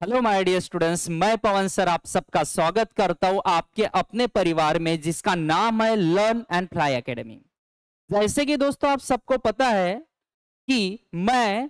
Hello my dear students, मैं पवन sir आप सबका स्वागत करता हूं आपके अपने परिवार में जिसका नाम है लर्न एंड फ्लाई एकेडमी। जैसे कि दोस्तों आप सबको पता है कि मैं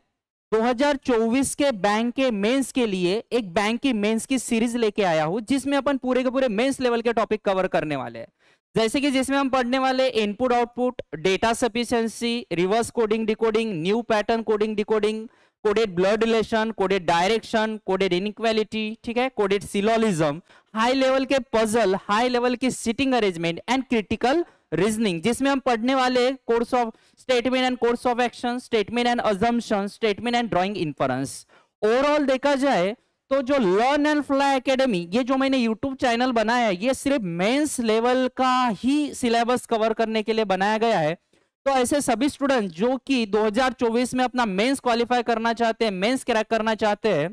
2024 के बैंक के मेंस के लिए एक बैंक की मेंस की सीरीज लेके आया हूं जिसमें अपन पूरे के पूरे मेंस लेवल के टॉपिक कवर करने वाले हैं। जैसे कि जिसमें हम पढ़ने वाले input output, data sufficiency, reverse coding decoding, new pattern coding decoding, coded blood relation, coded direction, coded inequality, ठीक है, कोडेड सिलोलिज्म, हाई लेवल के पजल, हाई लेवल की sitting arrangement and critical reasoning, जिसमें हम पढ़ने वाले course of statement and course of action, statement and assumption, statement and drawing inference. Overall देखा जाए तो जो लर्न एंड फ्लाई एकेडमी, ये जो मैंने यूट्यूब चैनल बनाया है, ये सिर्फ मेंस लेवल का ही सिलेबस कवर करने के लिए बनाया गया है। तो ऐसे सभी स्टूडेंट जो कि 2024 में अपना मेंस क्वालिफाई करना चाहते हैं, मेंस क्रैक करना चाहते हैं,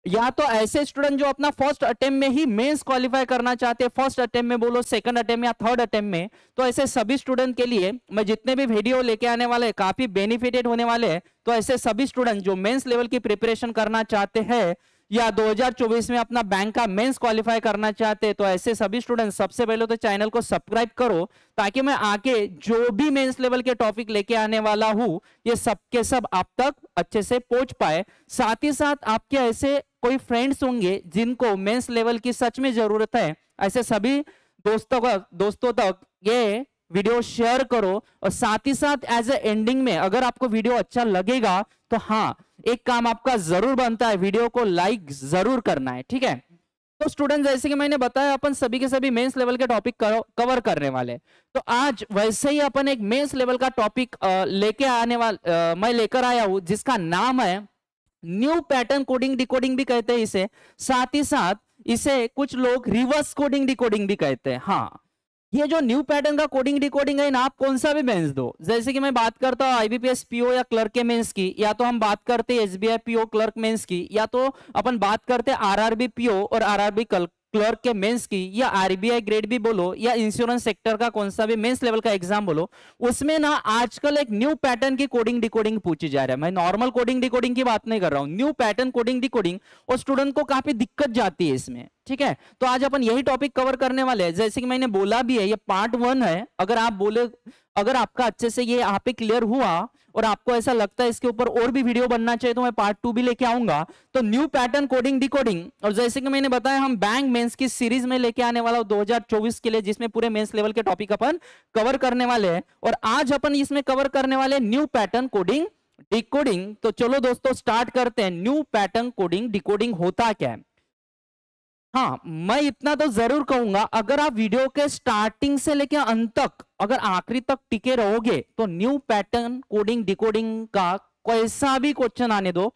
या तो ऐसे स्टूडेंट जो अपना फर्स्ट अटेम्प्ट में ही मेंस क्वालिफाई करना चाहते हैं, फर्स्ट अटेम्प्ट में बोलो, सेकंड अटेम्प्ट या थर्ड अटेम्प्ट में, तो ऐसे सभी स्टूडेंट के लिए मैं जितने भी वीडियो लेके आने वाले हैं काफी बेनिफिटेड होने वाले हैं। तो ऐसे सभी स्टूडेंट जो मेंस लेवल की प्रिपरेशन करना चाहते हैं या 2024 में अपना बैंक का मेंस क्वालिफाई करना चाहते हैं, तो ऐसे सभी स्टूडेंट सबसे पहले तो चैनल को सब्सक्राइब करो ताकि मैं आके जो भी मेंस लेवल के टॉपिक लेके आने वाला हूं ये सब के सब आप तक अच्छे से पहुंच पाए। साथ ही साथ आपके ऐसे कोई फ्रेंड्स होंगे जिनको मेंस लेवल की सच में जरूरत है, ऐसे सभी दोस्तों तक ये वीडियो शेयर करो। और साथ ही साथ एज ए एंडिंग में अगर आपको वीडियो अच्छा लगेगा तो हाँ, एक काम आपका जरूर बनता है, वीडियो को लाइक जरूर करना है, ठीक है। तो स्टूडेंट जैसे कि मैंने बताया अपन सभी के सभी मेंस लेवल के टॉपिक कवर करने वाले, तो आज वैसे ही अपन एक मेंस लेवल का टॉपिक लेके आने वाला मैं लेकर आया हूं जिसका नाम है न्यू पैटर्न कोडिंग डिकोडिंग भी कहते हैं इसे, साथ ही साथ इसे कुछ लोग रिवर्स कोडिंग डिकोडिंग भी कहते हैं। हाँ, ये जो न्यू पैटर्न का कोडिंग डिकोडिंग है ना, आप कौन सा भी मेंस दो, जैसे कि मैं बात करता हूं आईबीपीएस पीओ या क्लर्क के मेंस की, या तो हम बात करते हैं एसबीआई पीओ क्लर्क मेंस की, या तो अपन बात करते हैं आरआरबी पीओ और आरआरबी क्लर्क के मेंस की, या आरबीआई ग्रेड भी बोलो या इंश्योरेंस सेक्टर का कौन सा भी मेंस लेवल का एग्जाम बोलो, उसमें ना आजकल एक न्यू पैटर्न की कोडिंग डिकोडिंग पूछी जा रहा है। मैं नॉर्मल कोडिंग डिकोडिंग की बात नहीं कर रहा हूं, न्यू पैटर्न कोडिंग डिकोडिंग, और स्टूडेंट को काफी दिक्कत जाती है इसमें, ठीक है। तो आज अपन यही टॉपिक कवर करने वाले हैं। जैसे कि मैंने बोला भी है, ये पार्ट 1 है। अगर आपका अच्छे से ये यहाँ पे क्लियर हुआ और आपको ऐसा लगता है इसके ऊपर और भी वीडियो बनना चाहिए तो मैं पार्ट 2 भी लेके आऊंगा। तो न्यू पैटर्न कोडिंग डिकोडिंग, और जैसे कि मैंने बताया हम बैंक मेंस की सीरीज में लेके आने वाला हूं 2024 के लिए, जिसमें पूरे मेंस लेवल के टॉपिक अपन कवर करने वाले हैं। और आज अपन इसमें कवर करने वाले न्यू पैटर्न कोडिंग डिकोडिंग। तो चलो दोस्तों स्टार्ट करते हैं। न्यू पैटर्न कोडिंग डिकोडिंग होता क्या है? हाँ, मैं इतना तो जरूर कहूंगा, अगर आप वीडियो के स्टार्टिंग से लेकर अंत तक अगर आखिरी तक टिके रहोगे तो न्यू पैटर्न कोडिंग डिकोडिंग का कैसा भी क्वेश्चन आने दो,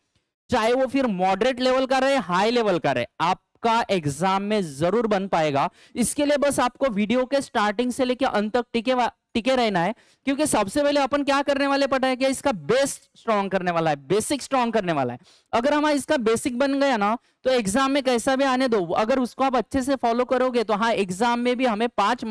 चाहे वो फिर मॉडरेट लेवल का रहे, हाई लेवल का रहे, आपका एग्जाम में जरूर बन पाएगा। इसके लिए बस आपको वीडियो के स्टार्टिंग से लेकर अंत तक टिके रहना है, क्योंकि सबसे पहले अपन क्या करने वाले पता है क्या, इसका बेस स्ट्रॉन्ग करने वाला है, बेसिक स्ट्रॉन्ग करने वाला है। अगर हमारा इसका बेसिक बन गया ना तो एग्जाम में कैसा भी आने दो, अगर उसको आप अच्छे से फॉलो करोगे तो हाँ, एग्जाम में भी हमें 5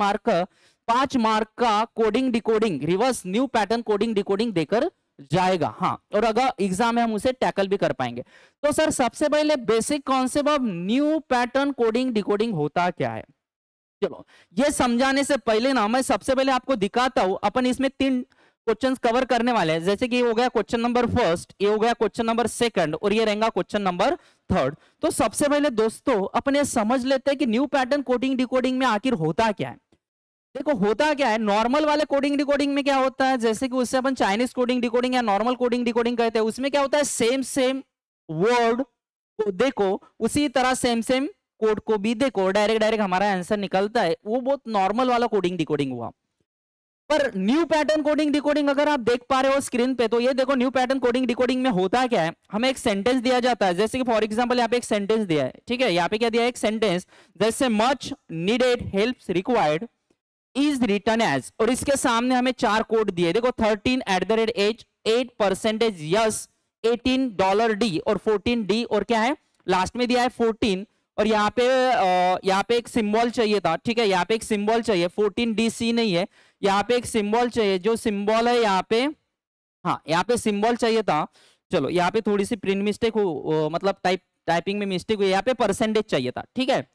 मार्क का coding decoding, reverse new pattern coding decoding देकर जाएगा। हाँ, और अगर एग्जाम में हम उसे टैकल भी कर पाएंगे। तो सर सबसे पहले basic concept of new pattern coding decoding होता क्या है, चलो ये समझाने से पहले ना मैं सबसे पहले आपको दिखाता हूं। अपन इसमें 3 क्वेश्चंस कवर करने वाले हैं, जैसे कि ये हो गया क्वेश्चन नंबर फर्स्ट, ये हो गया क्वेश्चन नंबर सेकंड, और ये रहेगा क्वेश्चन नंबर थर्ड। तो सबसे पहले दोस्तों अपन ये समझ लेते हैं कि न्यू पैटर्न कोडिंग डिकोडिंग में आखिर होता क्या है। देखो होता क्या है, नॉर्मल वाले कोडिंग डिकोडिंग में क्या होता है, जैसे कि उससे अपन चाइनीज कोडिंग डिकोडिंग या नॉर्मल कोडिंग डिकोडिंग कहते हैं, उसमें क्या होता है, सेम वर्ड को देखो, उसी तरह सेम कोड को भी देखो, डायरेक्ट हमारा आंसर निकलता है, वो बहुत नॉर्मल वाला कोडिंग डिकोडिंग हुआ। पर न्यू पैटर्न कोडिंग डिकोडिंग अगर आप देख पा रहे हो स्क्रीन पे, तो ये देखो न्यू पैटर्न कोडिंग डिकोडिंग में होता क्या है, हमें एक सेंटेंस दिया जाता है, जैसे कि फॉर एग्जांपल यहाँ पे एक सेंटेंस दिया है, ठीक है, यहाँ पे क्या दिया है, एक सेंटेंस, जैसे much needed help required is return as, और इसके सामने हमें 4 कोड दिए, देखो 13 8% यस, $18 और 14D, और क्या है लास्ट में दिया है 14, और यहाँ पे एक सिंबल चाहिए था, ठीक है, यहाँ पे एक सिंबल चाहिए, 14DC नहीं है, यहाँ पे एक सिंबल चाहिए, जो सिंबल है यहाँ पे, हाँ यहाँ पे सिंबल चाहिए था। चलो यहाँ पे थोड़ी सी प्रिंट मिस्टेक हो, मतलब टाइप टाइपिंग में मिस्टेक हुई, यहाँ पे परसेंटेज चाहिए था, ठीक है।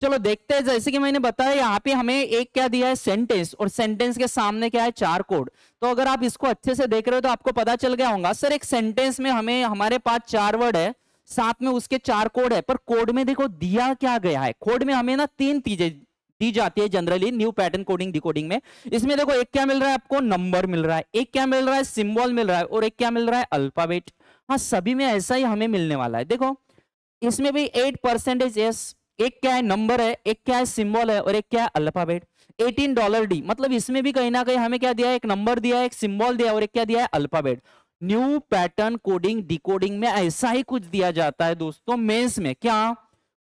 चलो देखते हैं, जैसे कि मैंने बताया यहाँ पे हमें एक क्या दिया है, सेंटेंस, और सेंटेंस के सामने क्या है, 4 कोड। तो अगर आप इसको अच्छे से देख रहे हो तो आपको पता चल गया होगा सर एक सेंटेंस में हमें हमारे पास 4 वर्ड है, साथ में उसके 4 कोड है, पर कोड में देखो दिया क्या गया है। कोड में हमें ना 3 चीजें दी जाती है generally new pattern coding decoding में। इसमें देखो एक क्या मिल रहा है आपको, नंबर मिल रहा है, एक क्या मिल रहा है, सिंबल मिल रहा है, और एक क्या मिल रहा है, अल्फाबेट। हाँ, सभी में ऐसा ही हमें मिलने वाला है। देखो इसमें भी 8% यस, एक क्या है, नंबर है, एक क्या है, सिंबल है, और एक क्या है, अल्फाबेट। $18 मतलब इसमें भी कहीं ना कहीं हमें क्या दिया है, एक नंबर दिया है, एक सिंबल दिया है, और एक क्या दिया है, alphabet. New pattern coding decoding में ऐसा ही कुछ दिया जाता है दोस्तों। मेंस में क्या,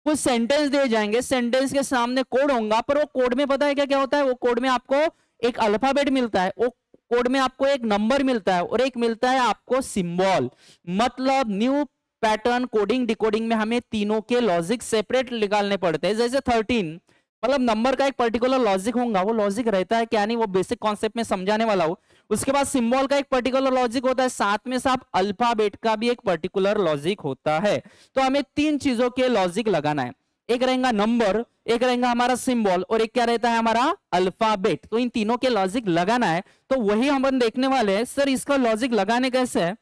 कुछ सेंटेंस दिए जाएंगे, सेंटेंस के सामने कोड होगा, पर वो कोड में पता है क्या क्या होता है, वो कोड में आपको एक अल्फाबेट मिलता है, वो कोड में आपको एक नंबर मिलता है, और एक मिलता है आपको सिंबल। मतलब न्यू पैटर्न कोडिंग डिकोडिंग में हमें तीनों के लॉजिक सेपरेट निकालने पड़ते हैं। जैसे 13 मतलब नंबर का एक पर्टिकुलर लॉजिक होगा, वो लॉजिक रहता है क्या नहीं, वो बेसिक कॉन्सेप्ट में समझाने वाला हूं। उसके बाद सिंबल का एक पर्टिकुलर लॉजिक होता है, साथ में साथ अल्फाबेट का भी एक पर्टिकुलर लॉजिक होता है। तो हमें 3 चीजों के लॉजिक लगाना है, एक रहेगा नंबर, एक रहेगा हमारा सिंबल, और एक क्या रहता है हमारा अल्फाबेट। तो इन तीनों के लॉजिक लगाना है, तो वही हम देखने वाले हैं। सर इसका लॉजिक लगाने कैसे है,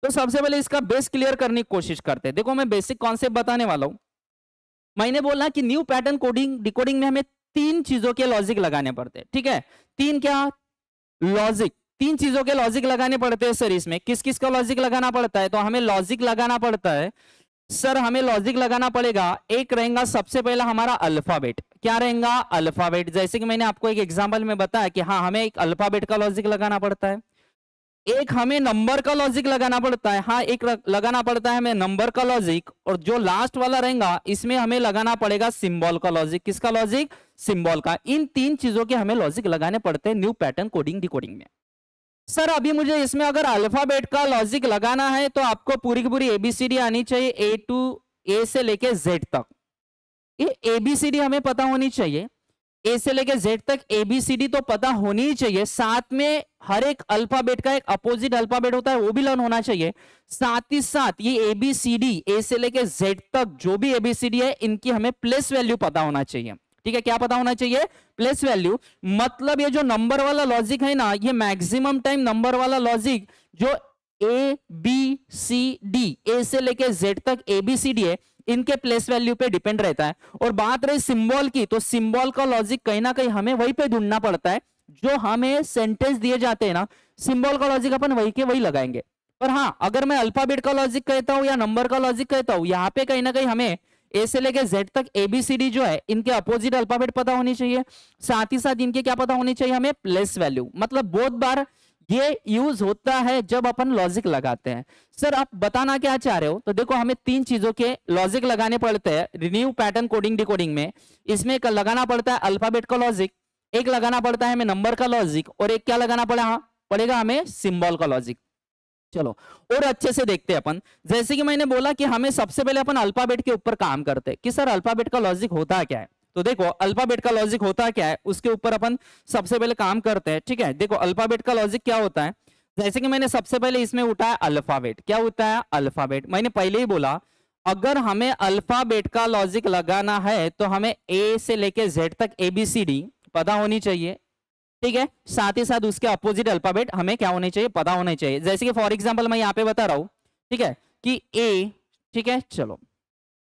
तो सबसे पहले इसका बेस क्लियर करने की कोशिश करते हैं। देखो मैं बेसिक कॉन्सेप्ट बताने वाला हूं। मैंने बोला कि न्यू पैटर्न कोडिंग डिकोडिंग में हमें 3 चीजों के लॉजिक लगाने पड़ते हैं, ठीक है। 3 क्या लॉजिक, 3 चीजों के लॉजिक लगाने पड़ते हैं सर। इसमें किस किस का लॉजिक लगाना पड़ता है, तो हमें लॉजिक लगाना पड़ता है सर, हमें लॉजिक लगाना पड़ेगा। एक रहेगा सबसे पहला हमारा अल्फाबेट, क्या रहेगा, अल्फाबेट। जैसे कि मैंने आपको एक एग्जांपल में बताया कि हाँ हमें एक अल्फाबेट का लॉजिक लगाना पड़ता है, एक हमें नंबर का लॉजिक लगाना पड़ता है, हाँ एक लगाना पड़ता है हमें नंबर का लॉजिक, और जो लास्ट वाला रहेगा इसमें हमें लगाना पड़ेगा सिंबल का लॉजिक। किसका लॉजिक, सिंबल का। इन 3 चीजों के हमें लॉजिक लगाने पड़ते हैं न्यू पैटर्न कोडिंग डिकोडिंग में। सर अभी मुझे इसमें अगर अल्फाबेट का लॉजिक लगाना है तो आपको पूरी की पूरी एबीसीडी आनी चाहिए, ए से लेके जेड तक। ये एबीसीडी हमें पता होनी चाहिए, ए से लेके जेड तक एबीसीडी तो पता होनी ही चाहिए। साथ में हर एक अल्फाबेट का एक अपोजिट अल्फाबेट होता है, वो भी लर्न होना चाहिए। साथ ही साथ ये एबीसीडी ए से लेके जेड तक जो भी एबीसीडी है, इनकी हमें प्लेस वैल्यू पता होना चाहिए, ठीक है। क्या पता होना चाहिए, प्लेस वैल्यू। मतलब ये जो नंबर वाला लॉजिक है ना, ये मैक्सिमम टाइम नंबर वाला लॉजिक जो ए बी सी डी, ए से लेके जेड तक एबीसीडी है, इनके प्लेस वैल्यू पे डिपेंड रहता है। और बात रही सिंबल की, तो सिंबल का लॉजिक कहीं ना कहीं हमें वहीं पे ढूंढना पड़ता है, जो हमें सेंटेंस दिए जाते हैं ना, सिंबल का लॉजिक अपन वही के वही लगाएंगे। पर हाँ अगर मैं अल्फाबेट का लॉजिक कहता हूं या नंबर का लॉजिक कहता हूं, यहाँ पे कहीं ना कहीं हमें ए से लेके जेड तक एबीसीडी जो है, इनके अपोजिट अल्फाबेट पता होनी चाहिए। साथ ही साथ इनके क्या पता होनी चाहिए, हमें प्लेस वैल्यू। मतलब बहुत बार ये यूज होता है जब अपन लॉजिक लगाते हैं। सर आप बताना क्या चाह रहे हो, तो देखो हमें 3 चीजों के लॉजिक लगाने पड़ते हैं न्यू पैटर्न कोडिंग डिकोडिंग में। इसमें एक लगाना पड़ता है अल्फाबेट का लॉजिक, एक लगाना पड़ता है हमें नंबर का लॉजिक, और एक क्या लगाना पड़ेगा हमें सिंबल का लॉजिक। चलो और अच्छे से देखते हैं अपन। जैसे कि मैंने बोला कि हमें सबसे पहले अपन अल्फाबेट के ऊपर काम करते हैं कि सर अल्फाबेट का लॉजिक होता क्या है। तो देखो अल्फाबेट का लॉजिक होता क्या है, उसके ऊपर अपन सबसे पहले काम करते हैं, ठीक है। देखो अल्फाबेट का लॉजिक क्या होता है, जैसे कि मैंने सबसे पहले इसमें उठाया अल्फाबेट। क्या होता है अल्फाबेट, मैंने पहले ही बोला अगर हमें अल्फाबेट का लॉजिक लगाना है तो हमें ए से लेके जेड तक एबीसीडी पता होनी चाहिए, ठीक है। साथ ही साथ उसके अपोजिट अल्फाबेट हमें क्या होने चाहिए, पता होने चाहिए। जैसे कि फॉर एग्जांपल मैं यहाँ पे बता रहा हूं, ठीक है, कि ए, ठीक है, चलो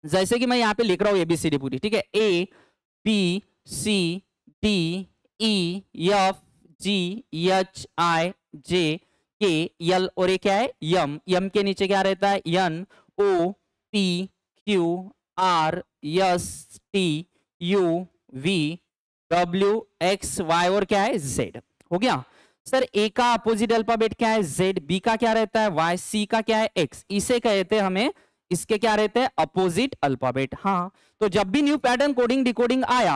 जैसे कि मैं यहाँ पे लिख रहा हूँ एबीसीडी पूरी, ठीक है, A B C D E F G H I J K L, और ये क्या है यम। यम के नीचे क्या रहता है, N O P Q R S T U V W X Y, और क्या है जेड। हो गया सर। ए का अपोजिट अल्फाबेट क्या है जेड, बी का क्या रहता है वाई, सी का क्या है एक्स। इसे कहते हैं हमें, इसके क्या रहते हैं अपोजिट अल्फाबेट। हाँ तो जब भी न्यू पैटर्न कोडिंग डिकोडिंग आया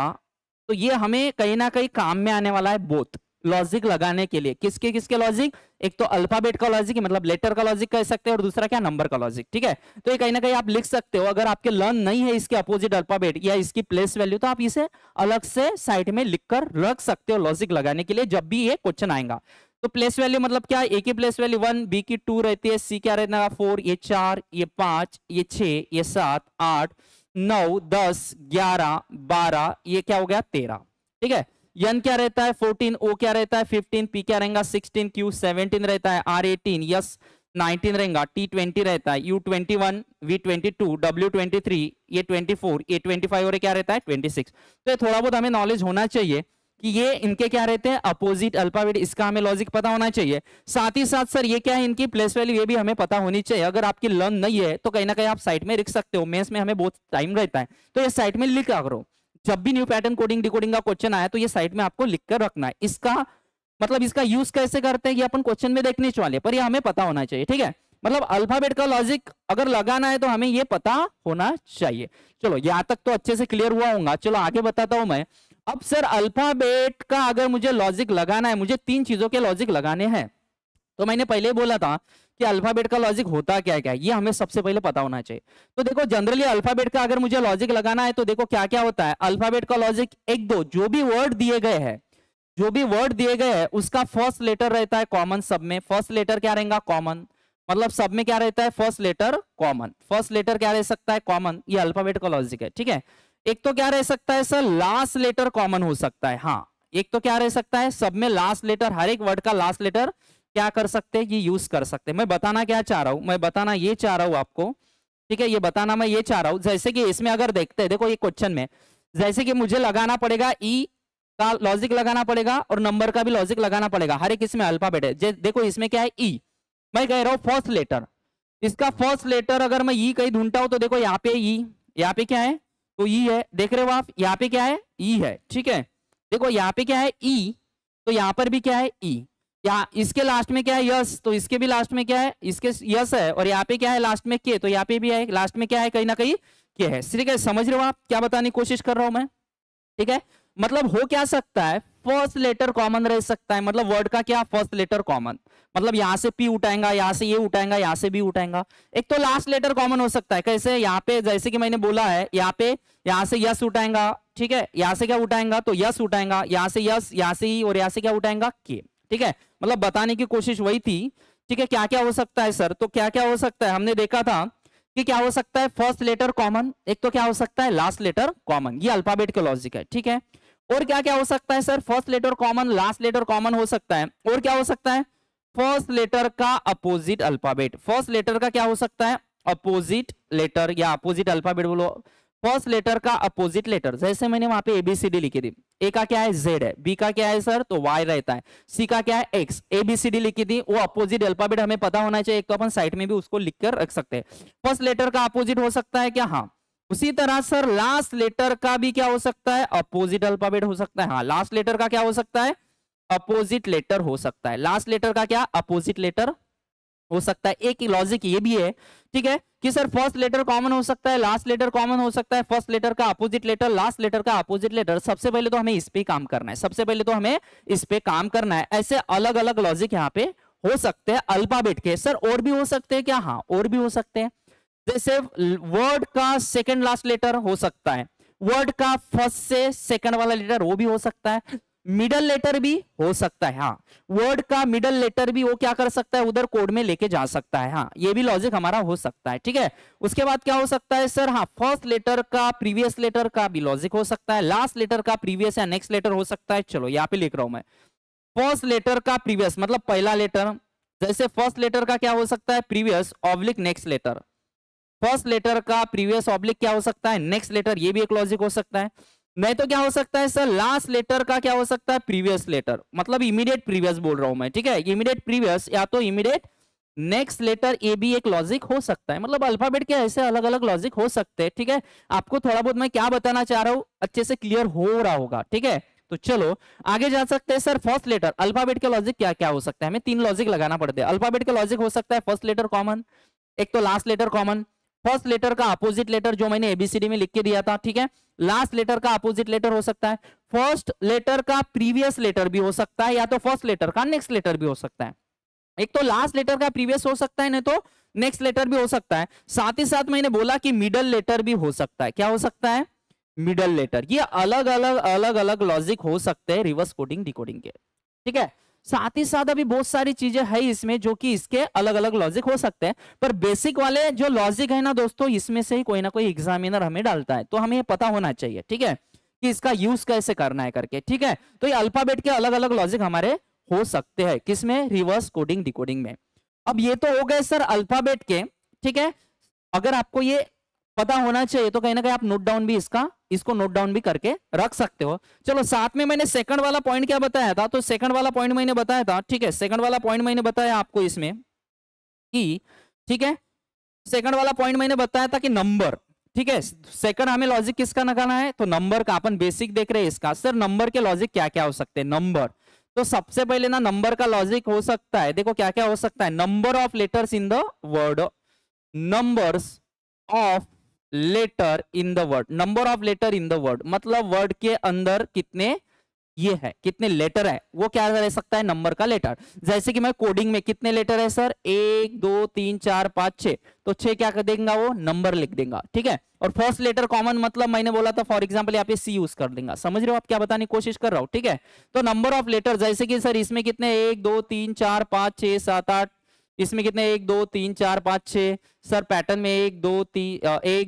तो ये हमें कहीं ना कहीं काम में आने वाला है बोथ लॉजिक लगाने के लिए। किसके किसके लॉजिक, एक तो अल्फाबेट का लॉजिक मतलब लेटर का लॉजिक कह सकते हैं, और दूसरा क्या नंबर का लॉजिक, ठीक है। तो ये कहीं ना कहीं आप लिख सकते हो। अगर आपके लर्न नहीं है इसके अपोजिट अल्फाबेट या इसकी प्लेस वैल्यू, तो आप इसे अलग से साइड में लिखकर रख सकते हो लॉजिक लगाने के लिए जब भी ये क्वेश्चन आएगा। तो प्लेस वैल्यू मतलब क्या है, ए की प्लेस वैल्यू 1, बी की 2 रहती है, सी क्या रहता है 4, ये 4, ये 5, ये 6, ये 7, 8, 9, 10, 11, 12, ये क्या हो गया 13। ठीक है, एन क्या रहता है 14, ओ क्या रहता है 15, पी क्या रहेगा 16, क्यू 17 रहता है, आर 18, यस 19 रहेगा, टी 20 रहता है, यू 21, वी 22, डब्ल्यू 23, ये 24, ये 25 और ये क्या रहता है 26। तो ये थोड़ा बहुत हमें नॉलेज होना चाहिए कि ये इनके क्या रहते हैं अपोजिट अल्फाबेट, इसका हमें लॉजिक पता होना चाहिए। साथ ही साथ सर ये क्या है इनकी प्लेस वैल्यू, ये भी हमें पता होनी चाहिए। अगर आपकी लर्न नहीं है तो कहीं ना कहीं आप साइट में लिख सकते हो, मेंस में हमें बहुत टाइम रहता है तो ये साइट में लिखा करो। जब भी न्यू पैटर्न कोडिंग डिकोडिंग का क्वेश्चन आया तो ये साइट में आपको लिख कर रखना है। इसका मतलब इसका यूज कैसे करते हैं ये अपन क्वेश्चन में देखने वाले, पर ये हमें पता होना चाहिए। ठीक है, मतलब अल्फाबेट का लॉजिक अगर लगाना है तो हमें ये पता होना चाहिए। चलो यहां तक तो अच्छे से क्लियर हुआ होगा। चलो आगे बताता हूं मैं। अब सर अल्फाबेट का अगर मुझे लॉजिक लगाना है, मुझे 3 चीजों के लॉजिक लगाने हैं। तो मैंने पहले बोला था कि अल्फाबेट का लॉजिक होता क्या क्या, ये हमें सबसे पहले पता होना चाहिए। तो देखो जनरली अल्फाबेट का अगर मुझे लॉजिक लगाना है तो देखो क्या क्या होता है। अल्फाबेट का लॉजिक 1 2 जो भी वर्ड दिए गए हैं, जो भी वर्ड दिए गए हैं उसका फर्स्ट लेटर रहता है कॉमन सब में। फर्स्ट लेटर क्या रहेगा कॉमन, मतलब सब में क्या रहता है first letter common. First letter क्या रह सकता है कॉमन, ये अल्फाबेट का लॉजिक है। ठीक है, एक तो क्या रह सकता है सर लास्ट लेटर कॉमन हो सकता है। हाँ, एक तो क्या रह सकता है सब में लास्ट लेटर, हर एक वर्ड का लास्ट लेटर क्या कर सकते हैं ये यूज कर सकते हैं। मैं बताना क्या चाह रहा हूं, मैं बताना ये चाह रहा हूं आपको। ठीक है, ये बताना मैं ये चाह रहा हूं जैसे कि इसमें अगर देखते हैं, देखो ये क्वेश्चन में जैसे कि मुझे लगाना पड़ेगा ई का लॉजिक लगाना पड़ेगा और नंबर का भी लॉजिक लगाना पड़ेगा। हर एक इसमें अल्फाबेट है। देखो इसमें क्या है ई, मैं कह रहा हूं फर्स्ट लेटर, इसका फर्स्ट लेटर अगर मैं ई कहीं ढूंढता हूं तो देखो यहाँ पे ई, यहाँ पे क्या है तो ई है, देख रहे हो आप यहाँ पे क्या है ई है। ठीक है, देखो यहाँ पे क्या है ई, तो यहाँ पर भी क्या है ई। यहाँ इसके लास्ट में क्या है यस, तो इसके भी लास्ट में क्या है इसके यस है, और यहाँ पे क्या है लास्ट में के, तो यहाँ पे भी है लास्ट में क्या है कहीं ना कहीं के है। ठीक है, समझ रहे हो आप क्या बताने की कोशिश कर रहा हूं मैं। ठीक है, मतलब हो क्या सकता है फर्स्ट लेटर कॉमन रह सकता है, मतलब वर्ड का क्या फर्स्ट लेटर कॉमन, मतलब यहां से पी उठाएगा, यहां से ये उठाएगा, यहां से भी उठाएगा। एक तो लास्ट लेटर कॉमन हो सकता है, कैसे यहाँ पे जैसे कि मैंने बोला है यहाँ पे यहां से यस उठाएगा। ठीक है, यहां से क्या उठाएगा तो यस उठाएगा, यहां से यस, यहां से ही, और यहां से क्या उठाएगा के। ठीक है, मतलब बताने की कोशिश वही थी। ठीक है, क्या क्या हो सकता है सर, तो क्या क्या हो सकता है हमने देखा था कि क्या हो सकता है फर्स्ट लेटर कॉमन, एक तो क्या हो सकता है लास्ट लेटर कॉमन, ये अल्फाबेट का लॉजिक है। ठीक है, और क्या क्या हो सकता है sir first letter common, last letter common हो सकता है, और क्या हो सकता है फर्स्ट लेटर का अपोजिट अल्फाबेट। फर्स्ट लेटर का क्या हो सकता है अपोजिट लेटर या अपोजिट अल्फाबेट बोलो, फर्स्ट लेटर का अपोजिट लेटर। जैसे मैंने वहां पे एबीसीडी लिखी थी, ए का क्या है जेड है, बी का क्या है सर तो वाई रहता है, सी का क्या है एक्स, एबीसीडी लिखी थी, वो अपोजिट अल्फाबेट हमें पता होना चाहिए। एक तो अपन साइड में भी उसको लिख कर रख सकते हैं। फर्स्ट लेटर का अपोजिट हो सकता है क्या, हाँ। उसी तरह सर लास्ट लेटर का भी क्या हो सकता है अपोजिट अल्फाबेट हो सकता है। हाँ, लास्ट लेटर का क्या हो सकता है अपोजिट लेटर हो सकता है। लास्ट लेटर का क्या अपोजिट लेटर हो सकता है। एक लॉजिक ये भी है ठीक है कि सर फर्स्ट लेटर कॉमन हो सकता है, लास्ट लेटर कॉमन हो सकता है, फर्स्ट लेटर का अपोजिट लेटर, लास्ट लेटर का अपोजिट लेटर। सबसे पहले तो हमें इस पे काम करना है, सबसे पहले तो हमें इस पे काम करना है। ऐसे अलग अलग लॉजिक यहाँ पे हो सकते हैं अल्फाबेट के। सर और भी हो सकते हैं क्या, हाँ और भी हो सकते हैं। जैसे वर्ड का सेकंड लास्ट लेटर हो सकता है, वर्ड का फर्स्ट से सेकंड वाला लेटर वो भी हो सकता है, मिडल लेटर भी हो सकता है। हाँ, वर्ड का मिडल लेटर भी वो क्या कर सकता है उधर कोड में लेके जा सकता है। हाँ, ये भी लॉजिक हमारा हो सकता है ठीक है। उसके बाद क्या हो सकता है सर, हाँ फर्स्ट लेटर का प्रीवियस लेटर का भी लॉजिक हो सकता है, लास्ट लेटर का प्रीवियस या नेक्स्ट लेटर हो सकता है। चलो यहाँ पे लिख रहा हूं मैं, फर्स्ट लेटर का प्रीवियस मतलब पहला लेटर। जैसे फर्स्ट लेटर का क्या हो सकता है previous oblique next letter, first letter का प्रीवियस ऑब्लिक क्या हो सकता है नेक्स्ट लेटर, ये भी एक लॉजिक हो सकता है। नहीं तो क्या हो सकता है सर, लास्ट लेटर का क्या हो सकता है प्रीवियस लेटर, मतलब इमीडिएट प्रीवियस बोल रहा हूं मैं ठीक है, इमीडिएट प्रीवियस या तो इमीडिएट नेक्स्ट लेटर, ये भी एक लॉजिक हो सकता है। मतलब अल्फाबेट के ऐसे अलग अलग लॉजिक हो सकते हैं ठीक है। आपको थोड़ा बहुत मैं क्या बताना चाह रहा हूं अच्छे से क्लियर हो रहा होगा ठीक है। तो चलो आगे जा सकते हैं। सर फर्स्ट लेटर अल्फाबेट के लॉजिक क्या क्या हो सकता है, हमें 3 लॉजिक लगाना पड़ते हैं। अल्फाबेट के लॉजिक हो सकता है फर्स्ट लेटर कॉमन, एक तो last letter common, first letter का अपोजिट लेटर जो मैंने एबीसीडी में लिख के दिया था ठीक है, लास्ट लेटर का अपोजिट लेटर हो सकता है, फर्स्ट लेटर का प्रीवियस लेटर भी हो सकता है, या तो फर्स्ट लेटर का नेक्स्ट लेटर भी हो सकता है। एक तो लास्ट लेटर का प्रीवियस हो सकता है, नहीं तो नेक्स्ट लेटर भी हो सकता है। साथ ही साथ मैंने बोला कि मिडल लेटर भी हो सकता है। क्या हो सकता है मिडल लेटर। ये अलग अलग लॉजिक हो सकते हैं रिवर्स कोडिंग डिकोडिंग के ठीक है। साथ ही साथ अभी बहुत सारी चीजें है इसमें जो कि इसके अलग अलग लॉजिक हो सकते हैं, पर बेसिक वाले जो लॉजिक है ना दोस्तों, इसमें से ही कोई ना कोई एग्जामिनर हमें डालता है, तो हमें ये पता होना चाहिए, ठीक है, कि इसका यूज कैसे करना है करके, ठीक है। तो ये अल्फाबेट के अलग अलग लॉजिक हमारे हो सकते हैं, किसमें, रिवर्स कोडिंग डिकोडिंग में। अब ये तो हो गए सर अल्फाबेट के, ठीक है। अगर आपको ये पता होना चाहिए तो कहीं ना कहीं आप नोट डाउन भी इसको नोट डाउन भी करके रख सकते हो। चलो साथ में मैंने सेकंड वाला पॉइंट क्या बताया था, तो सेकंड वाला पॉइंट मैंने बताया था, ठीक है, सेकंड वाला पॉइंट मैंने बताया आपको इसमें कि, ठीक है, सेकंड वाला पॉइंट मैंने बताया था कि नंबर, ठीक है, सेकंड हमें लॉजिक किसका लगाना है, तो नंबर का। अपन बेसिक देख रहे हैं इसका, सर नंबर के लॉजिक क्या क्या हो सकते हैं, नंबर। तो सबसे पहले ना नंबर का लॉजिक हो सकता है, देखो क्या क्या हो सकता है, number of letters in the word, numbers of letter in the word, number of letter in the word मतलब वर्ड के अंदर कितने ये है, कितने लेटर है, वो क्या रह सकता है, नंबर का लेटर। जैसे कि मैं कोडिंग में कितने लेटर है सर, 1 2 3 4 5 6, तो 6 क्या कर देगा, वो नंबर लिख देगा, ठीक है। और फर्स्ट लेटर कॉमन मतलब मैंने बोला था फॉर एग्जांपल यहाँ पे सी यूज कर देगा, समझ रहे हो आप क्या बताने की कोशिश कर रहा हूं, ठीक है। तो नंबर ऑफ लेटर, जैसे कि सर इसमें कितने 1 2 3 4 5 6 7 8, इसमें कितने 1 2 3 4 5 6, सर पैटर्न में 1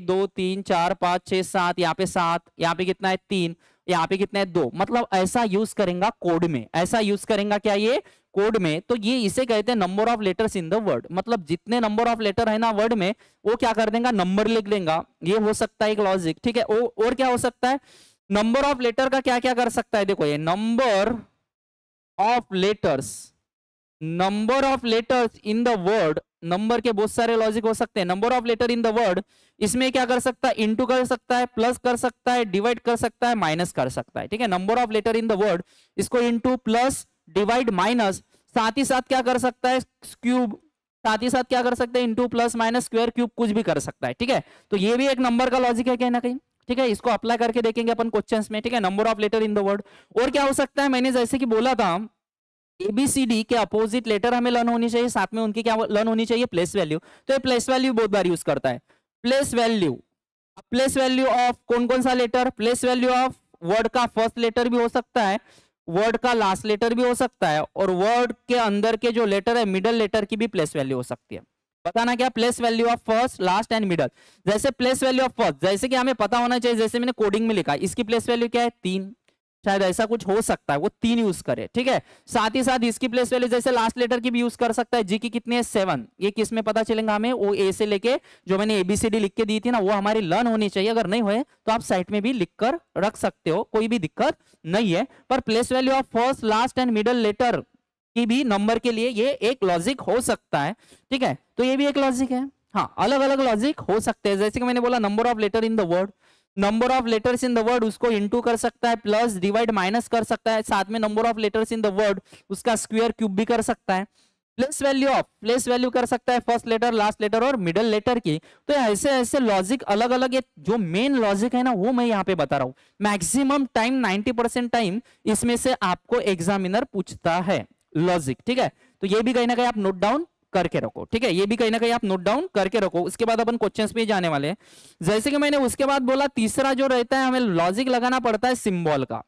2 3 4 5 6 7, यहाँ पे 7, यहाँ पे कितना है 3, यहाँ पे कितना है 2, मतलब ऐसा यूज करेगा कोड में, ऐसा यूज करेगा क्या ये कोड में। तो ये इसे कहते हैं number of letters in the word, मतलब जितने नंबर ऑफ लेटर है ना वर्ड में वो क्या कर देगा, नंबर लिख देगा, ये हो सकता है एक लॉजिक, ठीक है। और क्या हो सकता है, नंबर ऑफ लेटर का क्या क्या कर सकता है, देखो ये number of letters, number of letters in the word, number के बहुत सारे लॉजिक हो सकते हैं, number of letter in the word, इसमें क्या कर सकता है, इनटू कर सकता है, प्लस कर सकता है, डिवाइड कर सकता है, माइनस कर सकता है, ठीक है। Number of letter in the word, इसको इनटू प्लस डिवाइड माइनस, साथ ही साथ क्या कर सकता है, क्यूब, साथ ही साथ क्या कर सकते हैं, into plus minus square cube, कुछ भी कर सकता है, ठीक है। तो ये भी एक नंबर का लॉजिक है कहीं ना कहीं, ठीक है। इसको अप्लाई करके देखेंगे अपन क्वेश्चंस में, ठीक है, number of letter in the word. और क्या हो सकता है, मैंने जैसे कि बोला था एबीसीडी के अपोजिट लेटर हमें लर्न होनी चाहिए, साथ में उनकी क्या लर्न होनी चाहिए, प्लेस वैल्यू। तो ये प्लेस वैल्यू बहुत बार यूज करता है, place value, place value of कौन कौन सा letter, place value of word का फर्स्ट लेटर भी हो सकता है, वर्ड का लास्ट लेटर भी हो सकता है, और वर्ड के अंदर के जो लेटर है मिडल लेटर की भी प्लेस वैल्यू हो सकती है। बताना क्या, place value of first last and middle. जैसे प्लेस वैल्यू ऑफ फर्स्ट, जैसे कि हमें पता होना चाहिए, जैसे मैंने कोडिंग में लिखा, इसकी प्लेस वैल्यू क्या है 3, शायद ऐसा कुछ हो सकता है वो 3 यूज करे, ठीक है। साथ ही साथ इसकी प्लेस वैल्यू जैसे लास्ट लेटर की भी यूज कर सकता है, जी की कितनी है 7, ये किस में पता चलेगा हमें, वो ए से लेके जो मैंने एबीसीडी लिख के दी थी ना वो हमारी लर्न होनी चाहिए। अगर नहीं हुए तो आप साइट में भी लिख कर रख सकते हो, कोई भी दिक्कत नहीं है। पर place value of first last and middle letter की भी नंबर के लिए ये एक लॉजिक हो सकता है, ठीक है। तो ये भी एक लॉजिक है, हाँ अलग अलग लॉजिक हो सकते हैं। जैसे कि मैंने बोला number of letter in the word, number of letters in the word उसको इनटू कर सकता है, प्लस डिवाइड माइनस कर सकता है, साथ में number of letters in the word उसका स्क्वायर क्यूब भी कर सकता है। Place value of, place value कर सकता है फर्स्ट लेटर लास्ट लेटर और मिडल लेटर की। तो ऐसे ऐसे लॉजिक अलग अलग, ये जो मेन लॉजिक है ना वो मैं यहाँ पे बता रहा हूँ। मैक्सिमम टाइम 90% टाइम इसमें से आपको एग्जामिनर पूछता है लॉजिक, ठीक है। तो ये भी कहीं ना कहीं आप नोट डाउन करके रखो, ठीक है, ये भी कहीं ना कहीं आप नोट डाउन करके रखो। उसके बाद अपन क्वेश्चंस पे जाने वाले हैं। जैसे कि मैंने उसके बाद बोला तीसरा जो रहता है हमें लॉजिक लगाना पड़ता है सिंबल का।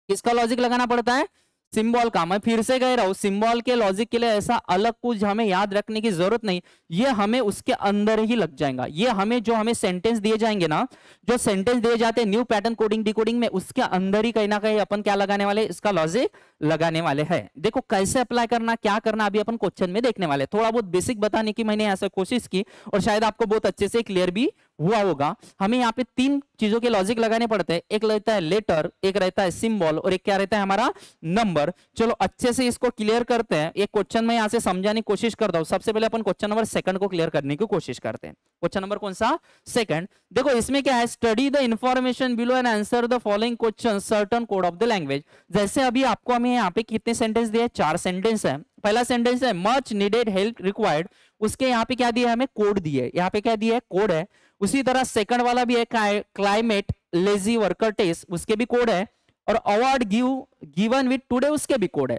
किसका लॉजिक लगाना पड़ता है, सिंबल का। मैं फिर से कह रहा हूं सिंबल के लॉजिक के लिए ऐसा अलग कुछ हमें याद रखने की जरूरत नहीं, ये हमें उसके अंदर ही लग जाएगा। ये हमें जो हमें सेंटेंस दिए जाएंगे ना, जो सेंटेंस दिए जाते हैं न्यू पैटर्न कोडिंग डिकोडिंग में, उसके अंदर ही कहीं ना कहीं अपन क्या लगाने वाले, इसका लॉजिक लगाने वाले हैं। देखो कैसे अप्लाई करना, क्या करना, अभी अपन क्वेश्चन में देखने वाले। थोड़ा बहुत बेसिक बताने की मैंने ऐसा कोशिश की और शायद आपको बहुत अच्छे से क्लियर भी हुआ होगा। हमें यहाँ पे 3 चीजों के लॉजिक लगाने पड़ते हैं, एक रहता है लेटर, एक रहता है सिंबल और एक क्या रहता है हमारा नंबर। चलो अच्छे से इसको क्लियर करते हैं। एक क्वेश्चन में यहाँ से समझाने की कोशिश करता हूँ। सबसे पहले अपन क्वेश्चन नंबर 2 को क्लियर करने की कोशिश करते हैं। क्वेश्चन नंबर कौन सा, 2। देखो इसमें क्या है, study the information below and answer the following question certain code of the language. जैसे अभी आपको हमें यहाँ पे कितने सेंटेंस दिए, 4 सेंटेंस है। पहला सेंटेंस है मच नीडेड हेल्प रिक्वायर्ड, उसके यहाँ पे क्या दिया है, हमें कोड दिए, यहाँ पे क्या दिया है, कोड है। उसी तरह सेकंड वाला भी है क्लाइमेट लेजी वर्कर टेस्ट, उसके भी कोड है। और अवार्ड गिवन विद टुडे, उसके भी कोड है।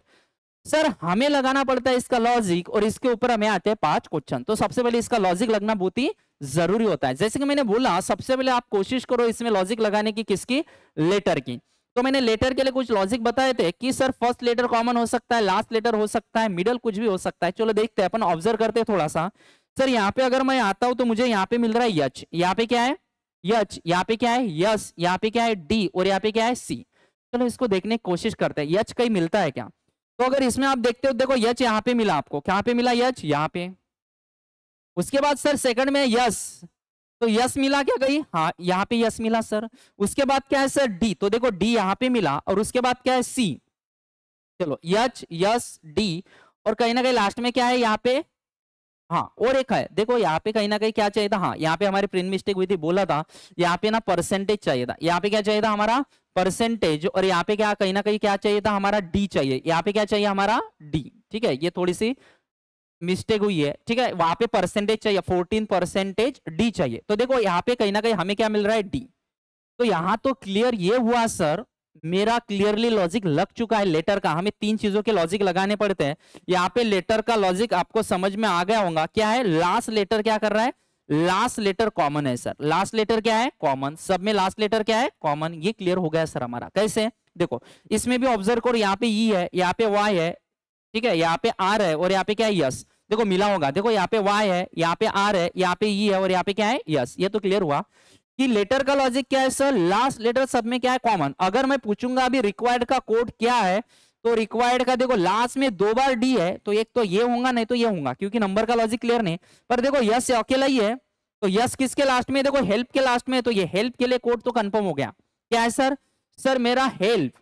सर हमें लगाना पड़ता है इसका लॉजिक और इसके ऊपर हमें आते हैं 5 क्वेश्चन। तो सबसे पहले इसका लॉजिक लगना बहुत ही जरूरी होता है। जैसे कि मैंने बोला सबसे पहले आप कोशिश करो इसमें लॉजिक लगाने की, किसकी, लेटर की। तो मैंने लेटर के लिए कुछ लॉजिक बताए थे कि सर फर्स्ट लेटर कॉमन हो सकता है, लास्ट लेटर हो सकता है, मिडल कुछ भी हो सकता है। चलो देखते हैं, अपन ऑब्जर्व करते हैं थोड़ा सा। सर यहाँ पे अगर मैं आता हूं तो मुझे यहाँ पे मिल रहा है यच, यहाँ पे क्या है यच, यहाँ पे क्या है यस, यहाँ पे क्या है डी, और यहाँ पे क्या है सी। चलो इसको देखने की कोशिश करते हैं, यच कहीं मिलता है क्या। तो अगर इसमें आप देखते हो, देखो यच यहाँ पे मिला आपको, कहाँ पे मिला यच, यहाँ पे। उसके बाद सर सेकंड में यस, तो यस मिला क्या कहीं, हाँ यहाँ पे यस मिला सर। उसके बाद क्या है सर डी, तो देखो डी यहाँ पे मिला, और उसके बाद क्या है सी। चलो यच यस डी, और कहीं ना कहीं लास्ट में क्या है यहाँ पे, हाँ और एक है, देखो यहाँ पे कहीं ना कहीं क्या चाहिए था, हाँ यहाँ पे हमारी प्रिंट मिस्टेक हुई थी, बोला था यहाँ पे ना परसेंटेज चाहिए था, यहाँ पे क्या चाहिए था हमारा परसेंटेज, और यहाँ पे क्या कहीं ना कहीं क्या चाहिए था हमारा डी चाहिए, यहाँ पे क्या चाहिए हमारा डी। ठीक है, ये थोड़ी सी मिस्टेक हुई है। ठीक है, वहां पे परसेंटेज चाहिए 14% डी चाहिए, तो देखो यहाँ पे कहीं ना कहीं हमें क्या मिल रहा है डी। तो यहाँ तो क्लियर ये हुआ सर, मेरा क्लियरली लॉजिक लग चुका है लेटर का। हमें तीन चीजों के लॉजिक लगाने पड़ते हैं। यहाँ पे लेटर का लॉजिक आपको समझ में आ गया होगा, क्या है लास्ट लेटर क्या कर रहा है, लास्ट लेटर कॉमन है सर, लास्ट लेटर क्या है कॉमन, सब में लास्ट लेटर क्या है कॉमन। ये क्लियर हो गया सर हमारा। कैसे, देखो इसमें भी ऑब्जर्व करो, यहाँ पे ई है, यहाँ पे वाई है, ठीक है, यहाँ पे आर है, और यहाँ पे क्या है यस। देखो मिला होगा, देखो यहाँ पे वाई है, यहाँ पे आर है, यहाँ पे ई है, और यहाँ पे क्या है यस। ये तो क्लियर हुआ कि लेटर का लॉजिक क्या है सर, लास्ट लेटर सब में क्या है कॉमन। अगर मैं पूछूंगा अभी रिक्वायर्ड का कोड क्या है, तो रिक्वायर्ड का देखो लास्ट में 2 बार डी है, तो एक तो ये होगा नहीं तो ये होगा, क्योंकि नंबर का लॉजिक क्लियर नहीं। पर देखो यस अकेला ही है, तो यस किसके लास्ट में, देखो हेल्प के लास्ट में, तो ये हेल्प के लिए कोड तो कंफर्म हो गया। क्या है सर, सर मेरा हेल्प,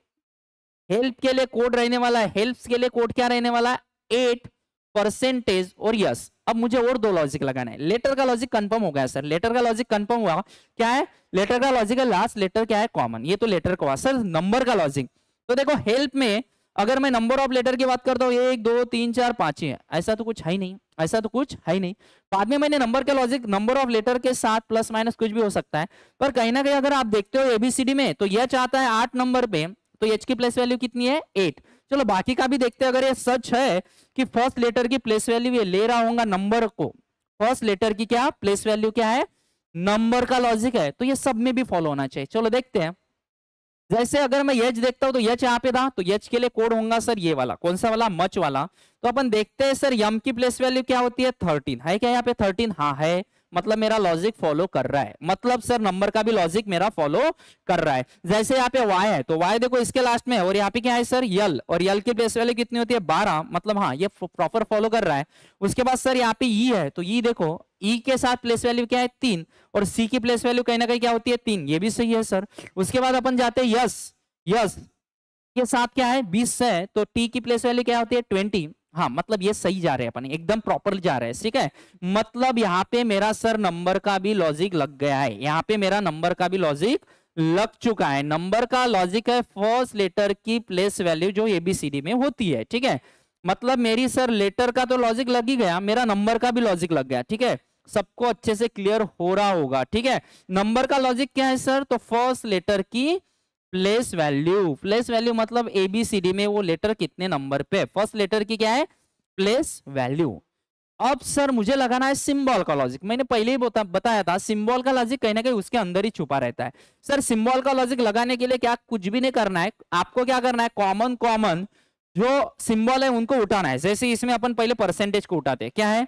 हेल्प के लिए कोड रहने वाला है, हेल्प के लिए कोड क्या रहने वाला है 8% और यस। अब मुझे और दो लॉजिक लगाना है। लेटर का लॉजिक कंफर्म हो गया सर, लेटर का लॉजिक कंफर्म हुआ। क्या है लेटर का लॉजिक है, लास्ट लेटर क्या है कॉमन, ये तो लेटर का हुआ। सर नंबर का लॉजिक, तो देखो हेल्प में अगर मैं नंबर ऑफ लेटर की बात करता हूँ 1 2 3 4 5 ही है, ऐसा तो कुछ है ही नहीं, ऐसा तो कुछ है ही नहीं। बाद में मैंने नंबर का लॉजिक नंबर ऑफ लेटर के साथ प्लस माइनस कुछ भी हो सकता है, पर कहीं ना कहीं अगर आप देखते हो एबीसीडी में तो यह चाहता है 8 नंबर पे, तो एच की प्लेस वैल्यू कितनी है 8। चलो बाकी का भी देखते हैं। अगर ये सच है कि फर्स्ट लेटर की प्लेस वैल्यू ये ले रहा होगा नंबर को, फर्स्ट लेटर की क्या प्लेस वैल्यू क्या है नंबर का लॉजिक है, तो ये सब में भी फॉलो होना चाहिए। चलो देखते हैं। जैसे अगर मैं यच देखता हूं तो यच यहाँ पे था, तो यच के लिए कोड होगा सर ये वाला, कौन सा वाला मच वाला। तो अपन देखते हैं सर यम की प्लेस वैल्यू क्या होती है 13 है क्या यहाँ पे 13, हाँ है, मतलब मेरा लॉजिक फॉलो कर रहा है, मतलब सर नंबर का भी लॉजिक मेरा फॉलो कर रहा है। जैसे यहाँ पे y है, तो y देखो इसके लास्ट में, और यहाँ पे क्या है सर यल, और यल की प्लेस वैल्यू कितनी होती है 12, मतलब हाँ ये प्रॉपर फॉलो कर रहा है। उसके बाद सर यहाँ पे ई है, तो ई देखो ई के साथ प्लेस वैल्यू क्या है 3, और सी की प्लेस वैल्यू कहीं ना कहीं क्या होती है 3, ये भी सही है सर। उसके बाद अपन जाते हैं यस, यस के साथ क्या है 20 है, तो टी की प्लेस वैल्यू क्या होती है 20, हाँ मतलब ये सही जा रहे हैं अपन, एकदम प्रॉपर जा रहे हैं, ठीक है। मतलब यहाँ पे मेरा सर नंबर का भी लॉजिक लग गया है, यहाँ पे मेरा नंबर का भी लॉजिक लग चुका है। नंबर का लॉजिक है फर्स्ट लेटर की प्लेस वैल्यू जो एबीसीडी में होती है, ठीक है। मतलब मेरी सर लेटर का तो लॉजिक लग ही गया, मेरा नंबर का भी लॉजिक लग गया, ठीक है। सबको अच्छे से क्लियर हो रहा होगा, ठीक है। नंबर का लॉजिक क्या है सर, तो फर्स्ट लेटर की प्लेस वैल्यू, प्लेस वैल्यू मतलब एबीसीडी में वो लेटर कितने नंबर पे, फर्स्ट लेटर की क्या है प्लेस वैल्यू। अब सर मुझे लगाना है सिंबल का लॉजिक। मैंने पहले ही बताया था सिंबल का लॉजिक कहीं ना कहीं उसके अंदर ही छुपा रहता है। सर सिंबल का लॉजिक लगाने के लिए क्या कुछ भी नहीं करना है, आपको क्या करना है कॉमन कॉमन जो सिंबल है उनको उठाना है। जैसे इसमें अपन पहले परसेंटेज को उठाते हैं, क्या है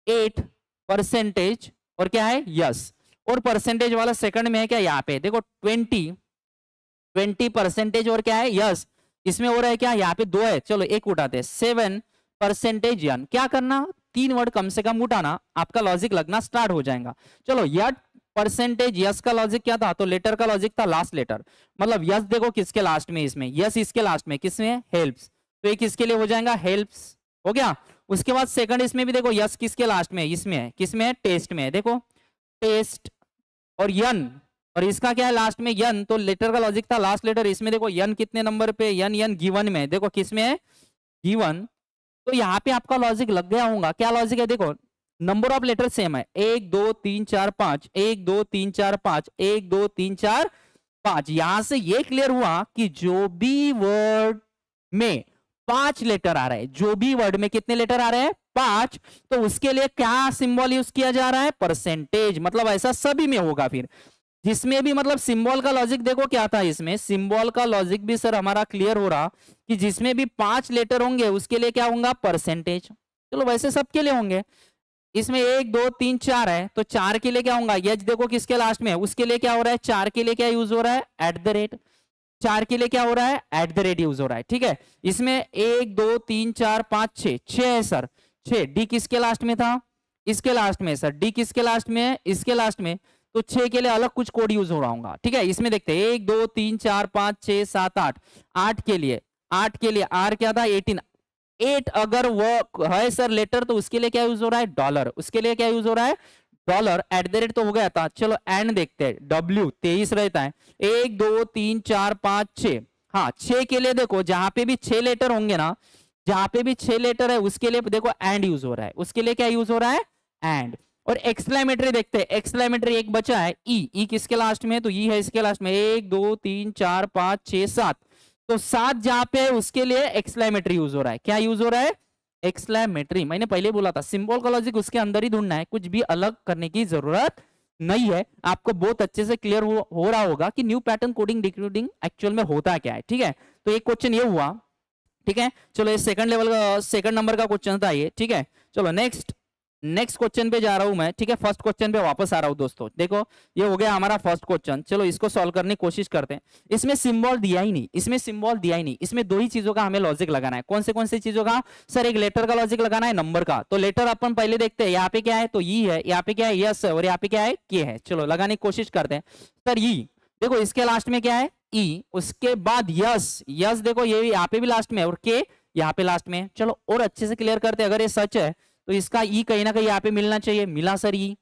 8% और क्या है यस, और परसेंटेज वाला सेकंड में है क्या यहाँ पे देखो 20% और क्या है यस, इसमें हो रहा है क्या यहाँ पे 2 है, चलो एक उठाते हैं 7% यन। क्या करना 3 वर्ड कम से कम उठाना, आपका लॉजिक लगना स्टार्ट हो जाएगा। चलो यट परसेंटेज यस का लॉजिक क्या था, तो लेटर का लॉजिक था लास्ट लेटर, मतलब यस देखो किसके लास्ट में, इसमें यस इसके लास्ट में, किसमें हेल्प्स, तो ये किसके लिए हो जाएगा हेल्प्स, हो गया। उसके बाद सेकंड इसमें भी देखो यस किसके लास्ट में, इसमें है, किसमें है टेस्ट में, देखो टेस्ट और यन, और इसका क्या है लास्ट में यन, तो लेटर का लॉजिक था लास्ट लेटर, इसमें देखो यन कितने नंबर पे, यन यन गिवन में, देखो किसमें है गिवन। तो यहाँ पे आपका लॉजिक लग गया होगा। क्या लॉजिक है देखो नंबर ऑफ लेटर सेम है 1 2 3 4 5, 1 2 3 4 5, 1 2 3 4 5। यहां से ये क्लियर हुआ कि जो भी वर्ड में 5 लेटर आ रहे हैं, जो भी वर्ड में कितने लेटर आ रहे हैं 5, तो उसके लिए क्या सिंबल यूज किया जा रहा है परसेंटेज, मतलब ऐसा सभी में होगा। फिर जिसमें भी मतलब सिंबल का लॉजिक देखो क्या था, इसमें सिंबल का लॉजिक भी सर हमारा क्लियर हो रहा कि जिसमें भी 5 लेटर होंगे उसके लिए क्या होगा, परसेंटेज। चलो वैसे सबके लिए होंगे, इसमें 1 2 3 4 है तो 4 के लिए क्या होगा, यज देखो किसके लास्ट में है, उसके लिए क्या हो रहा है, 4 के लिए क्या यूज हो रहा है, एट द रेट। 4 के लिए क्या हो रहा है, एट द रेट यूज हो रहा है। ठीक है, इसमें 1 2 3 4 5 6 6 है सर, 6। डी किसके लास्ट में था, इसके लास्ट में सर। डी किसके लास्ट में है, इसके लास्ट में। तो 6 के लिए अलग कुछ कोड यूज हो रहा होगा। ठीक है, इसमें देखते हैं 1 2 3 4 5 6 7 8। 8 के लिए, 8 के लिए आर क्या था, 18। 8 अगर वो है सर लेटर तो उसके लिए क्या यूज हो रहा है, डॉलर। उसके लिए क्या यूज हो रहा है, डॉलर। एट द रेट तो हो गया था। चलो एंड देखते हैं, डब्ल्यू 23 रहता है। 1 2 3 4 5 6। हाँ 6 के लिए देखो जहां पे भी 6 लेटर होंगे ना, जहां पे भी 6 लेटर है उसके लिए देखो एंड यूज हो रहा है। उसके लिए क्या यूज हो रहा है, एंड। और एक्सक्लेमेटरी देखते हैं, एक्सक्लेमेटरी एक बचा है ई। ई किसके लास्ट में है, तो ई है इसके लास्ट में। 1 2 3 4 5 6 7। तो 7 जहां पे है उसके लिए एक्सक्लेमेटरी यूज हो रहा है। क्या यूज हो रहा है, एक्सक्लेमेटरी। मैंने पहले बोला था सिंबल का लॉजिक उसके अंदर ही ढूंढना है, कुछ भी अलग करने की जरूरत नहीं है। आपको बहुत अच्छे से क्लियर हो रहा होगा कि new pattern coding decoding actual में होता क्या है। ठीक है, तो एक क्वेश्चन ये हुआ। ठीक है, चलो ये सेकंड लेवल का, सेकंड नंबर का क्वेश्चन था ये। ठीक है, चलो नेक्स्ट क्वेश्चन पे जा रहा हूं मैं। ठीक है, फर्स्ट क्वेश्चन पे वापस आ रहा हूं दोस्तों। देखो ये हो गया हमारा फर्स्ट क्वेश्चन। चलो इसको सॉल्व करने की कोशिश करते हैं। इसमें सिंबल दिया ही नहीं, इसमें सिंबल दिया ही नहीं। इसमें दो ही चीजों का हमें लॉजिक लगाना है। कौन सी चीजों का सर, एक लेटर का लॉजिक लगाना है, नंबर का। तो लेटर अपन पहले देखते हैं, यहाँ पे क्या है, तो ई है। यहाँ पे क्या है, यस है। और यहाँ पे क्या है, के है। चलो लगाने की कोशिश करते हैं। सर ई देखो इसके लास्ट में क्या है, ई। उसके बाद यस, यस देखो ये यहाँ पे भी लास्ट में है, और के यहाँ पे लास्ट में है। चलो और अच्छे से क्लियर करते हैं। अगर ये सच है तो इसका ई कहीं ना कहीं यहाँ पे मिलना चाहिए, मिला सर ई।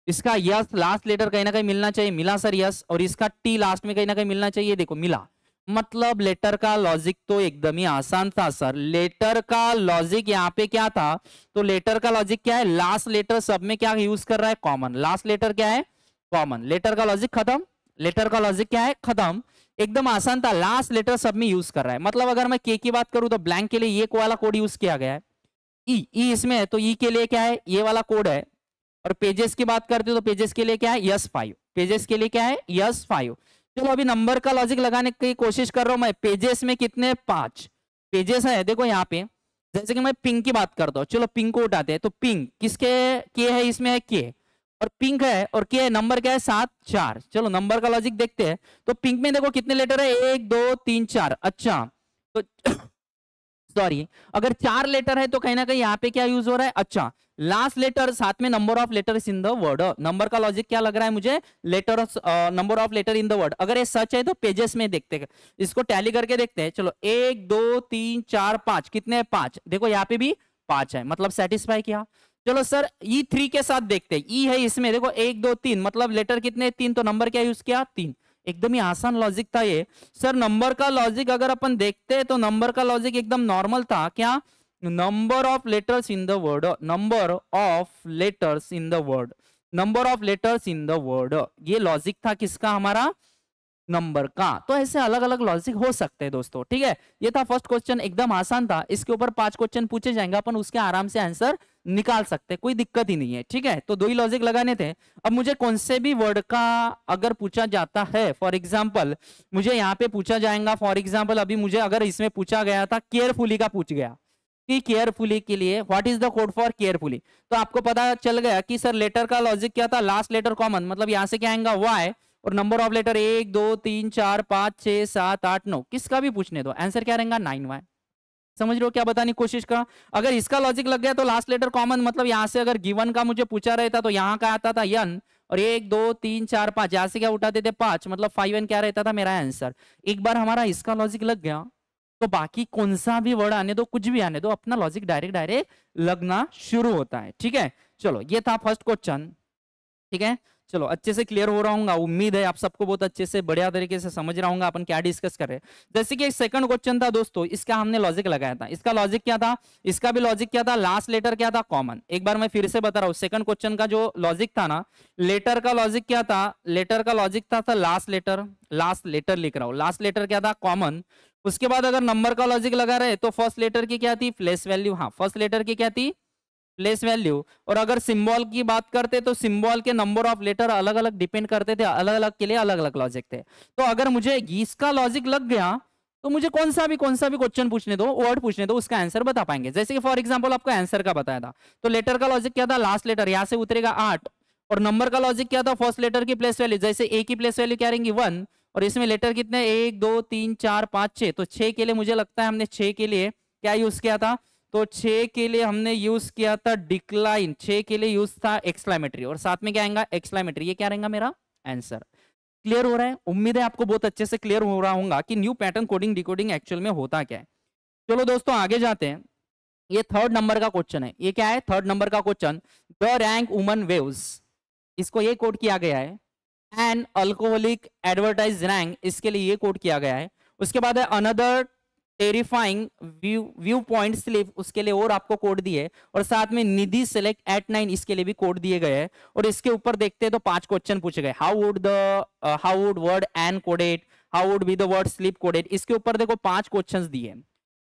इसका यस लास्ट लेटर कहीं ना कहीं मिलना चाहिए, मिला सर यस। और इसका टी लास्ट में कहीं ना कहीं मिलना चाहिए, देखो मिला। मतलब लेटर का लॉजिक तो एकदम ही आसान था सर। लेटर का लॉजिक यहाँ पे क्या था, तो लेटर का लॉजिक क्या है, लास्ट लेटर सब में क्या यूज कर रहा है, कॉमन। लास्ट लेटर क्या है, कॉमन। लेटर का लॉजिक खत्म, लेटर का लॉजिक क्या है, खत्म। एकदम आसान था, लास्ट लेटर सब में यूज कर रहा है। मतलब अगर मैं के की बात करूं तो ब्लैंक के लिए ये वाला कोड यूज किया गया है। ई इसमें है तो ई के लिए क्या है, ये वाला कोड है। और पेजेस की बात करते हो तो पेजेस के लिए क्या है, यस 5। पेजेस के लिए क्या है, यस 5। चलो अभी नंबर का लॉजिक लगाने की कोशिश कर रहा हूं मैं। पेजेस में कितने, 5 पेजेस है। देखो यहाँ पे जैसे कि मैं पिंक की बात करता हूँ, चलो पिंक को उठाते हैं। तो पिंक किसके, के है, इसमें है के। और पिंक है और के नंबर क्या है, 7 4। चलो नंबर का लॉजिक देखते हैं। तो पिंक में देखो कितने लेटर है, 1 2 3 4। अच्छा तो सॉरी, अगर 4 लेटर है तो कहीं ना कहीं यहाँ पे क्या यूज हो रहा है, अच्छा लास्ट लेटर साथ में number of letters in the word. Number का लॉजिक क्या लग रहा है मुझे, letter number of letter in the word. अगर ये सच है तो पेजेस में देखते हैं, इसको टैली करके देखते हैं। चलो 1 2 3 4 5, कितने हैं, 5। देखो यहाँ पे भी 5 है, मतलब सेटिस्फाई किया। चलो सर E3 के साथ देखते हैं। ई है इसमें, देखो 1 2 3, मतलब लेटर कितने, 3। तो नंबर क्या यूज किया, 3। एकदम ही आसान लॉजिक था ये सर। नंबर का लॉजिक अगर अपन देखते हैं तो नंबर का लॉजिक एकदम नॉर्मल था। क्या, number of letters in the word, number of letters in the word, number of letters in the word. ये लॉजिक था किसका, हमारा नंबर का। तो ऐसे अलग अलग लॉजिक हो सकते हैं दोस्तों। ठीक है, ये था फर्स्ट क्वेश्चन, एकदम आसान था। इसके ऊपर 5 क्वेश्चन पूछे जाएंगे, अपन उसके आराम से आंसर निकाल सकते हैं, कोई दिक्कत ही नहीं है। ठीक है, तो 2 ही लॉजिक लगाने थे। अब मुझे कौन से भी वर्ड का अगर पूछा जाता है, फॉर एग्जाम्पल मुझे यहाँ पे पूछा जाएगा, फॉर एग्जाम्पल अभी मुझे अगर इसमें पूछा गया था केयरफुली का, पूछ गया कि केयरफुली के लिए what is the code for carefully, तो आपको पता चल गया कि सर लेटर का लॉजिक क्या था, लास्ट लेटर कॉमन। मतलब यहाँ से क्या आएगा, वाई। और नंबर ऑफ लेटर 1 2 3 4 5 6 7 8 9, किसका भी पूछने दो, आंसर क्या रहेगा, 9Y। समझ रहे हो क्या बताने की कोशिश कर। अगर इसका लॉजिक लग गया तो लास्ट लेटर कॉमन, मतलब यहाँ से अगर गिवन का मुझे पूछा रहता तो यहाँ का आता था यन, और 1 2 3 4 5, यहाँ से क्या उठाते थे, 5, मतलब 5N क्या रहता था मेरा आंसर। एक बार हमारा इसका लॉजिक लग गया तो बाकी कौन सा भी वर्ड आने दो, कुछ भी आने दो, अपना लॉजिक डायरेक्ट लगना शुरू होता है। ठीक है, चलो ये था फर्स्ट क्वेश्चन। ठीक है, चलो अच्छे से क्लियर हो रहा हूँ, उम्मीद है आप सबको बहुत अच्छे से बढ़िया तरीके से समझ रहा हूँ अपन क्या डिस्कस कर रहे हैं। जैसे कि एक सेकंड क्वेश्चन था दोस्तों, इसका हमने लॉजिक लगाया था। इसका लॉजिक क्या था, इसका भी लॉजिक क्या था, लास्ट लेटर क्या था, कॉमन। एक बार मैं फिर से बता रहा हूँ, सेकंड क्वेश्चन का जो लॉजिक था ना, लेटर का लॉजिक क्या था, लेटर का लॉजिक था लास्ट लेटर, लास्ट लेटर लिख रहा हूँ, लास्ट लेटर क्या था, कॉमन। उसके बाद अगर नंबर का लॉजिक लगा रहे तो फर्स्ट लेटर की क्या थी, प्लेस वैल्यू। हाँ, फर्स्ट लेटर की क्या थी, प्लेस वैल्यू। और अगर सिंबल की बात करते तो सिंबल के नंबर ऑफ लेटर अलग अलग डिपेंड करते थे, अलग अलग के लिए अलग अलग लॉजिक थे। तो अगर मुझे इसका लॉजिक लग गया तो मुझे कौन सा भी क्वेश्चन पूछने दो, वर्ड पूछने दो, उसका आंसर बता पाएंगे। जैसे कि फॉर एग्जांपल आपको आंसर का बताया था, तो लेटर का लॉजिक क्या था, लास्ट लेटर यहां से उतरेगा 8, और नंबर का लॉजिक क्या था, फर्स्ट लेटर की प्लेस वैल्यू, जैसे ए की प्लेस वैल्यू क्या रहेंगी 1, और इसमें लेटर कितने 1 2 3 4 5 6, तो 6 के लिए मुझे लगता है हमने 6 के लिए क्या यूज किया था, तो 6 के लिए हमने यूज किया था डिक्लाइन, 6 के लिए यूज था एक्सक्लेमेटरी, और साथ में क्या आएगा एक्सक्लेमेटरी, ये क्या रहेगा मेरा आंसर। क्लियर हो रहा है? उम्मीद है आपको बहुत अच्छे से क्लियर हो रहा होगा कि new pattern coding decoding actual में होता क्या है। चलो दोस्तों आगे जाते हैं। ये थर्ड नंबर का क्वेश्चन है। ये क्या है? थर्ड नंबर का question, the rank woman waves, इसको ये कोड किया गया है। एन अल्कोहलिक एडवर्टाइज रैंक, इसके लिए ये कोड किया गया है। उसके बाद है another terrifying view point slip, उसके लिए और आपको कोड दिए, और साथ में निधि सेलेक्ट एट 9, इसके लिए भी कोड दिए गए हैं। और इसके ऊपर देखते हैं तो 5 क्वेश्चन पूछे गए। How would word encoded, how would be the word slip coded, इसके ऊपर देखो 5 क्वेश्चंस दिए।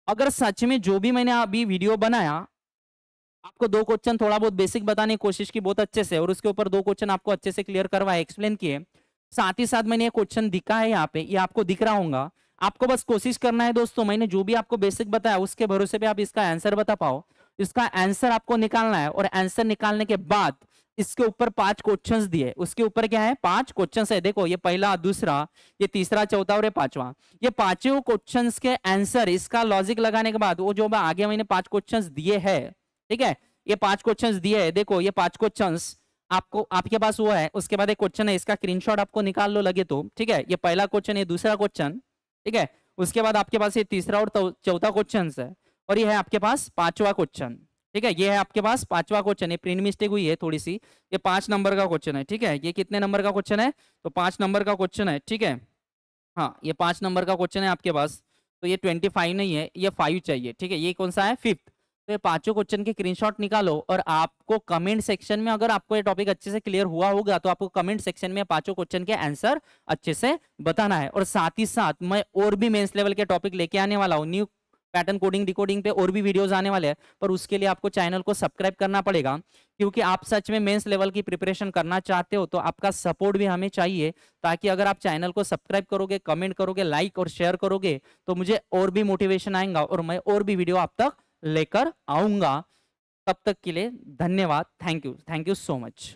अगर सच में जो भी मैंने अभी वीडियो बनाया, आपको 2 क्वेश्चन थोड़ा बहुत बेसिक बताने की कोशिश की बहुत अच्छे से, और उसके ऊपर 2 क्वेश्चन आपको अच्छे से क्लियर करवाए, एक्सप्लेन किए, साथ ही साथ मैंने ये क्वेश्चन दिखा है यहाँ पे, ये आपको दिख रहा होगा। आपको बस कोशिश करना है दोस्तों, मैंने जो भी आपको बेसिक बताया उसके भरोसे पे आप इसका आंसर बता पाओ। इसका आंसर आपको निकालना है, और आंसर निकालने के बाद इसके ऊपर 5 क्वेश्चंस दिए, उसके ऊपर क्या है 5 क्वेश्चंस है। देखो ये पहला, दूसरा, ये तीसरा, चौथा और ये पांचवा, ये पांचों क्वेश्चंस के आंसर इसका लॉजिक लगाने के बाद वो जो आगे मैंने 5 क्वेश्चंस दिए हैं, ठीक है, ये 5 क्वेश्चंस दिए है। देखो ये 5 क्वेश्चंस आपको आपके पास वो है। उसके बाद एक क्वेश्चन है, इसका स्क्रीनशॉट आपको निकाल लो लगे तो, ठीक है। ये पहला क्वेश्चन, ये दूसरा क्वेश्चन, ठीक है। उसके बाद आपके पास ये तीसरा और चौथा क्वेश्चन है, और ये है आपके पास 5वां क्वेश्चन, ठीक है। ये है आपके पास 5वां क्वेश्चन। ये प्रिंट मिस्टेक हुई है थोड़ी सी, ये 5 नंबर का क्वेश्चन है, ठीक है। ये कितने नंबर का क्वेश्चन है, तो 5 नंबर का क्वेश्चन है, ठीक है। हाँ ये 5 नंबर का क्वेश्चन है आपके पास, तो ये 25 नहीं है, ये 5 चाहिए, ठीक है। ये कौन सा है, 5th। तो ये 5 क्वेश्चन के स्क्रीनशॉट निकालो, और आपको कमेंट सेक्शन में, अगर आपको ये टॉपिक अच्छे से क्लियर हुआ होगा तो आपको कमेंट सेक्शन में 5 क्वेश्चन के आंसर अच्छे से बताना है। और साथ ही साथ मैं और भी मेंस लेवल के टॉपिक लेके आने वाला हूँ, न्यू पैटर्न कोडिंग डिकोडिंग पे और भी वीडियोस आने वाले हैं, पर उसके लिए आपको चैनल को सब्सक्राइब करना पड़ेगा, क्योंकि आप सच में मेंस लेवल की प्रिपरेशन करना चाहते हो तो आपका सपोर्ट भी हमें चाहिए, ताकि अगर आप चैनल को सब्सक्राइब करोगे, कमेंट करोगे, लाइक और शेयर करोगे तो मुझे और भी मोटिवेशन आएगा, और मैं और भी वीडियो आप तक लेकर आऊंगा। तब तक के लिए धन्यवाद, थैंक यू सो मच।